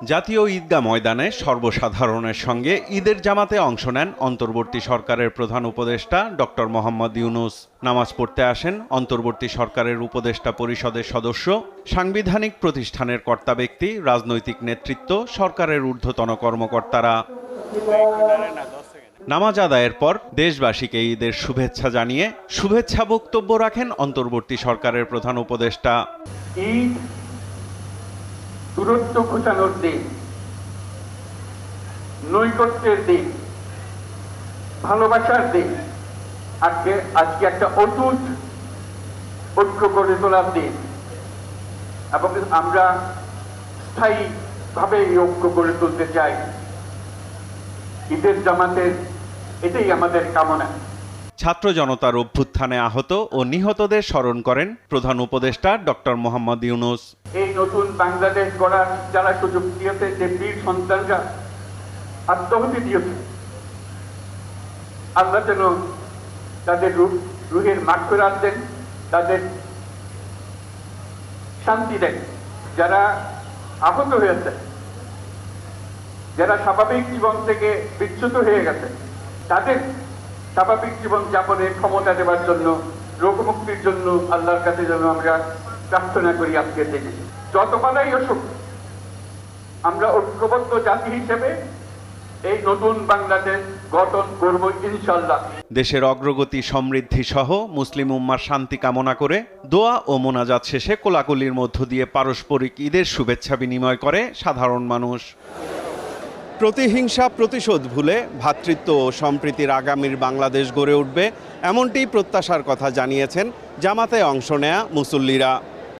জাতীয় ঈদগাহ ময়দানে সর্বসাধারণের সঙ্গে ঈদের জামাতে অংশ নেন অন্তর্বর্তী সরকারের প্রধান উপদেষ্টা ডক্টর মোহাম্মদ ইউনূস। নামাজ পড়তে আসেন অন্তর্বর্তী সরকারের উপদেষ্টা পরিষদের সদস্য, সাংবিধানিক প্রতিষ্ঠানের কর্তা ব্যক্তি, রাজনৈতিক নেতৃত্ব, সরকারের ঊর্ধ্বতন কর্মকর্তারা। নামাজ আদায়ের পর দেশবাসীকে ঈদের শুভেচ্ছা জানিয়ে শুভেচ্ছা বক্তব্য রাখেন অন্তর্বর্তী সরকারের প্রধান উপদেষ্টা। ঈদ দূরত্ব ঘোচানোর দিন, নৈকট্যের দিন, ভালোবাসার দিন। আজকে একটা অটুট ঐক্য গড়ে তোলার দিন এবং আমরা স্থায়ীভাবে এই ঐক্য গড়ে তুলতে চাই। ঈদের জামাতের এটাই আমাদের কামনা। ছাত্র জনতার অভ্যুত্থানে আহত ও নিহতদের স্মরণ করেন প্রধান উপদেষ্টা ডক্টর মোহাম্মদ ইউনূস। এই নতুন বাংলাদেশ গড়ার যারা সুযোগ দিয়েছে, যে বীর সন্তানরা আত্মাহুতি দিয়েছে, আল্লাহ যেন তাদের রুহের মাগফিরাত দেন, তাদের শান্তি দেন। যারা আহত হয়েছে, যারা স্বাভাবিক জীবন থেকে বিচ্যুত হয়ে গেছে, তাদের স্বাভাবিক জীবন যাপনের ক্ষমতা দেওয়ার জন্য, রোগমুক্তির জন্য আল্লাহর কাছে যেন আমরা প্রার্থনা করি। আজকের দিনে যত বাধাই আসুক, আমরা ঐক্যবদ্ধ জাতি হিসেবে এই নতুন বাংলাদেশ গঠন করব ইনশাআল্লাহ। দেশের অগ্রগতি, সমৃদ্ধি সহ মুসলিম উম্মার শান্তি কামনা করে দোয়া ও মোনাজাত শেষে কোলাকুলির মধ্য দিয়ে পারস্পরিক ঈদের শুভেচ্ছা বিনিময় করে সাধারণ মানুষ। প্রতিহিংসা, প্রতিশোধ ভুলে ভ্রাতৃত্ব ও সম্প্রীতির আগামীর বাংলাদেশ গড়ে উঠবে, এমনটি প্রত্যাশার কথা জানিয়েছেন জামাতে অংশ নেয়া মুসল্লিরা।